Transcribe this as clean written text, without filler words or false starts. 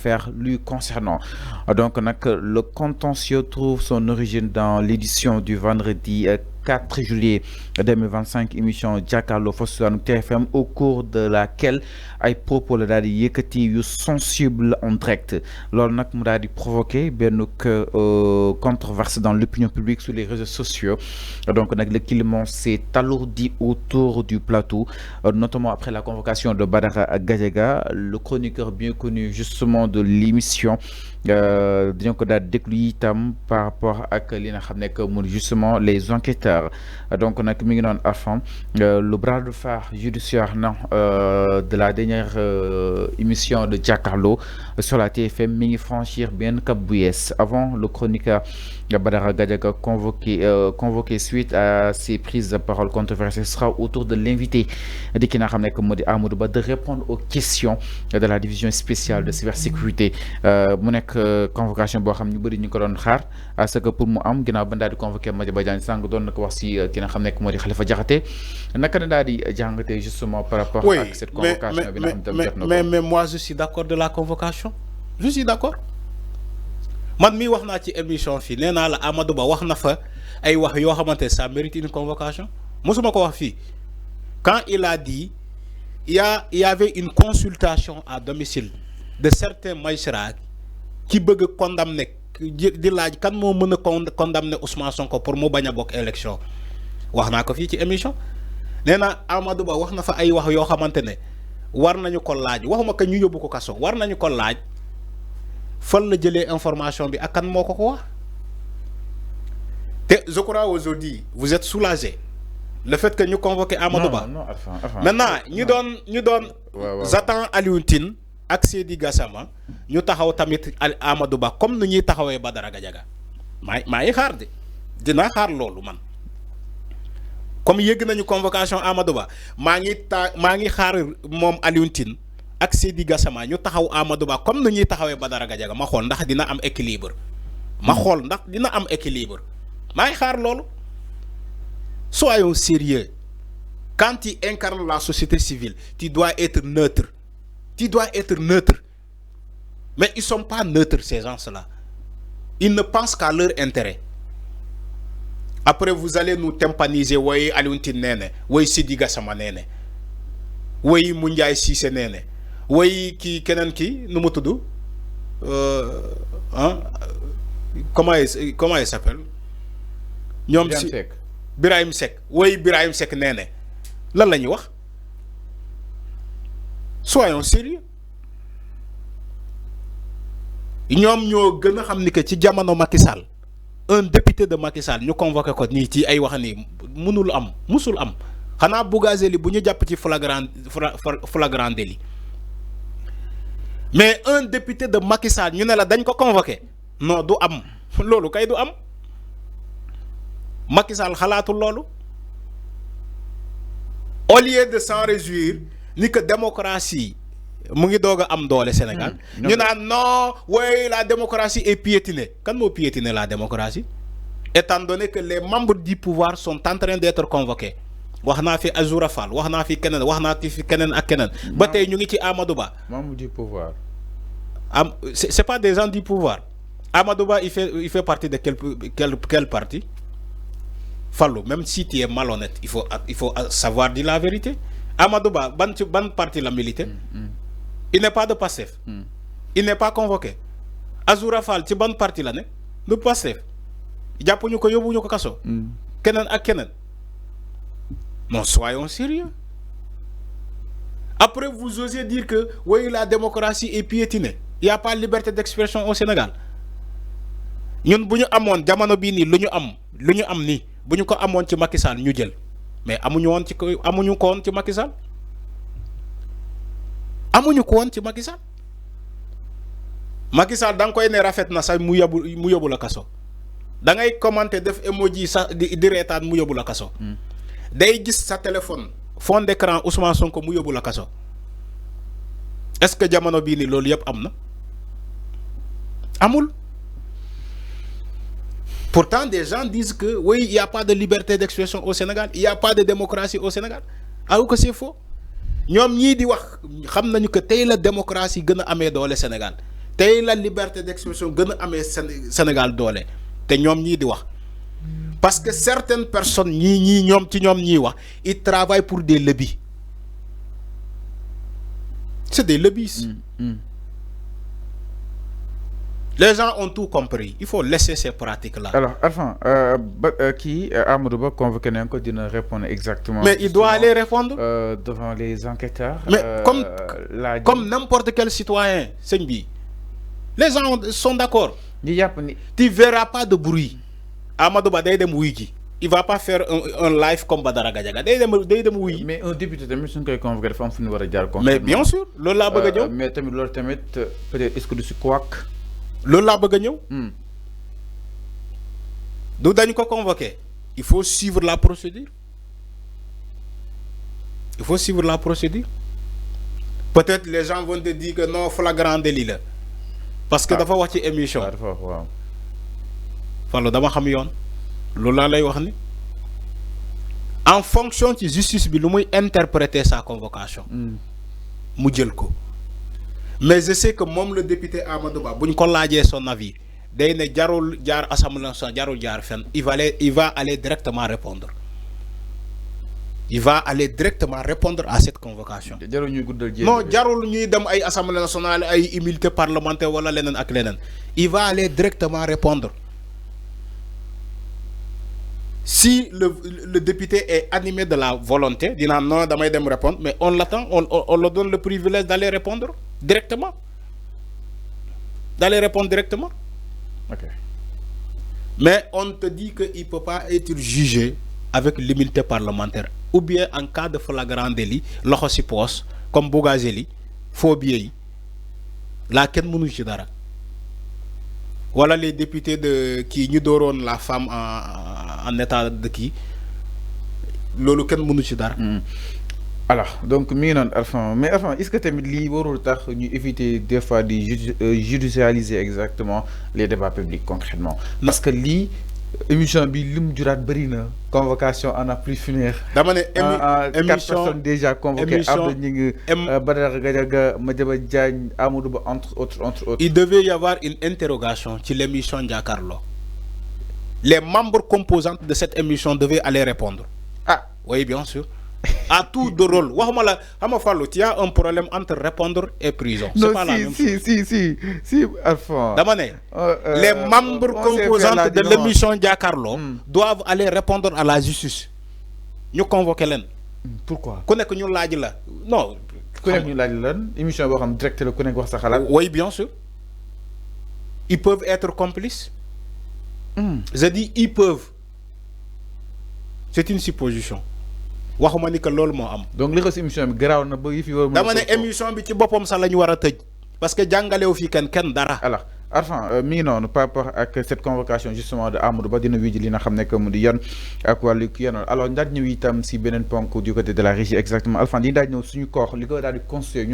faire lui concernant. Donc, le contentieux trouve son origine dans l'édition du vendredi 4 juillet 2025, émission Jàkkaarloo Fossoane TFM, au cours de laquelle ay propos la daal di yëkkati yu sensible en direct. Loolu nag mu daal di provoquer benn controverse dans l'opinion publique sur les réseaux sociaux. Donc le climat s'est alourdi autour du plateau, notamment après la convocation de Badara Gadiaga, le chroniqueur bien connu justement de l'émission. Disons que daal déglu itam par rapport ak li nga xam ne que justement les enquêteurs. Donc nag mi ngi noon afam le bras de fer judiciaire de la dernière émission de Jàkkaarloo sur la TFM mi ngi franchir bien cap bu yees. Avant, le chroniqueur Badara Gadiaga convoqué suite à ses prises de parole controversées sera autour de l'invité de ki nga xam ne que moo di Amadou Ba de répondre aux questions de la division spéciale de cybersécurité. Mu nekk convocation boo xam ñu bëri ñu ko doon xaar à ce que pour mu am ginnaaw ba daal di convoqué Madiambal Diagne sànq doon na ko wax si ki nga xam ne moo di Khalifa Diakhaté naka na daal di jàngatee justement par rapport à cette convocation bi nga xam tam jot na ko. Mais moi je suis d'accord de la convocation, je suis d'accord. Man mi wax naa ci émission fii nee naa la Amadou Ba wax na fa ay wax yoo xamante ça mérite une convocation mosuma ko wax fii quand il a dit il y avait une consultation à domicile de certains magistrats qui bëgg condamner di laaj kan moo mën a condamner Ousmane Sonko pour mu bañ a bokk élection wax naa ko fii ci émission nee na Amadou Ba wax na fa ay wax yoo xamante ne war nañu ko laaj waxuma que ñu yóbbu ko kaso war nañu ko laaj fan la jëlee information bi ak kan moo ko wax te je crois aujourd'hui vous êtes soulagé le fait que ñu convoqué Amadou Ba. Maintenant ñu doon j'attends Alioune Tine ak Seydi Gassama ñu taxaw tamit Amadou Ba comme nu ñuy taxawee Badara Gadiaga maa ngi xaar de dinaa xaar loolu man comme yëgg nañu convocation Amadou Ba maa ngi xaar moom Alioune Tine ak Seydi Gassama ñu taxaw Amadou Ba comme nu ñuy taxawee Badara Gadiaga ma xool ndax dina am équilibre maa ngi xaar loolu. Soyons sérieux. Quand tu incarnes la société civile, tu dois être neutre. Mais ils ne sont pas neutres, ces gens-là. Ils ne pensent qu'à leur intérêt. Après, vous allez nous tympaniser. Oui, Alioune Tine nene. Oui, Seydi Gassama nene. Oui, Moundiaye Cissé nene. Oui, kenen ki, nous me tout comment il s'appelle? Birahim Seck woy Birahim Seck nee ne lan la ñuy wax soyons sérieux ñoom ñoo gën a xam ni que ci jamono Macky Sall un député de Macky Sall ñu convoqué ko nii ci ay wax ni musul am xanaa Bougazeli bu ñu jàpp ci flagrant délit mais un député de Macky Sall ñu ne la dañ ko convoqué non du am loolu kay du am. Macky Sall xalaatul loolu au lieu de s'en réjouir ni que démocratie mu ngi doog a am doole Sénégal ñu naan non oui la démocratie est piétinée kan moo piétiner la démocratie étant donné que les membres du pouvoir sont en train d'être convoqués wax naa fi Azoura Fall wax naa fi keneen wax naa fi keneen ak keneen ba tey ñu ngi ci Amadou Ba. Membres du pouvoir. C'est pas des gens du pouvoir. Amadou Ba il fait partie de quel parti? Fallou, même si tu es malhonnête, il faut savoir dire la vérité. Amadou Ba, ban parti la milité? Il n'est pas de Pastef. Il n'est pas convoqué. Azoura Fall, ci ban parti la ne? De Pastef. Jàppuñu ko yóbbuñu ko kaso. Keneen ak keneen. Non, soyons sérieux. Après, vous osez dire que oui, la démocratie est piétinée. Il n'y a pas de liberté d'expression au Sénégal. Ñun bu ñu amoon jamono bii nii lu ñu am nii bu ñu ko amoon ci Macky Sall ñu jël mais amuñu ko woon ci Macky Sall Macky Sall da nga koy ne rafet na sax mu yóbbu la kaso da ngay commenter def emoji sax di reetaan mu yóbbu la kaso day gis sa téléphone fond d'écran Ousmane Sonko mu yóbbu la kaso est-ce que jamono bii nii loolu yëpp am na amul. Pourtant, des gens disent que oui, il n'y a pas de liberté d'expression au Sénégal, il n'y a pas de démocratie au Sénégal. Alors que c'est faux. Ñoom ñii di wax xam nañu que tey la démocratie gën a amee doole Sénégal tey la liberté d'expression gën a amee Sénégal doole te ñoom ñii di wax parce que certaines personnes ils travaillent pour des lobbies. C'est des lobbies. Les gens ont tout compris. Il faut laisser ces pratiques-là. Alors, enfin, qui Amadou Ba convoqué encore de répondre exactement. Mais il doit aller répondre devant les enquêteurs. Mais comme n'importe quel citoyen, les gens sont d'accord. Tu ne verras pas de bruit. Amadou Ba il va pas faire un live comme Badara Gadiaga. Mais un député tamit suñ koy convoqué dafa am fu ñu war a jaar. Mais bien sûr loolu laa bëgg a ñëw. Mais tamit loolu tamit peut-être est-ce que du si couac. loolu laa bëgg a ñëw. du dañu ko convoqué. Il faut suivre la procédure. Il faut suivre la procédure. Peut-être les gens vont te dire que non flagrant délit là. Parce que dafa wax ci émission. waaw. Fallu dama xam yoon. loolu laa lay wax ni en fonction de justice bi lu muy interpréter sa convocation mu jël ko mais je sais que même le député Amadou Ba buñ ko laajee son avis day ne jarul jaar assemblée nationale jarul jaar fenn il va aller directement répondre à cette convocation. jarul ñuy guddal non jarul ñuy dem ay assemblée nationale ay immunité parlementaire wala leneen ak leneen il va aller directement répondre. Si le député est animé de la volonté, disant non, damay dem répondre, mais on l'attend, on lui donne le privilège d'aller répondre directement. Ok. Mais on te dit qu'il ne peut pas être jugé avec l'immunité parlementaire. Ou bien en cas de flagrant délit, l'ocho si poste, comme Bougazeli, faux billets, là, quel monde dara. Voilà les députés qui nous donnent la femme en état de qui lolu ken mënu ci dara. Alors donc mi non enfin mais enfin est-ce que tamit li warul tax ñu éviter des fois de judicialiser exactement les débats publics concrètement parce que li émission bi lim jurat bari na convocation en a plus finir dama né émission 4 personnes déjà convoquées Abdou Gningue Badara Gadiaga Madiaba Diagne Amadou Ba entre autres. Il devait y avoir une interrogation sur l'émission Jakaarlo. Les membres composantes de cette émission devaient aller répondre. Ah, oui, bien sûr. À tout de rôle. Tu as un problème entre répondre et prison. C'est pas la même chose. Si, Alphonse. Les membres composantes de l'émission Jakaarlo doivent aller répondre à la justice. Nous convoquons l'un. Pourquoi? Non. Émission direct oui, bien sûr. Ils peuvent être complices. Je dis ils peuvent. C'est une supposition. Waxuma ni que loolu mo am. Donc li ko ci émission bi graw na ba yi fi war. Dama né émission bi ci bopom sa lañu wara tejj parce que jangalew fi ken dara. Alors Arfan mi non par rapport ak cette convocation justement de Amadou Ba dina wiji li nga xamné que mu di yon ak walu ki yon. Alors ndaaj ñew itam ci benen ponk du côté de la régie exactement Alfan di ndaaj ñew suñu koor li ko daal di construire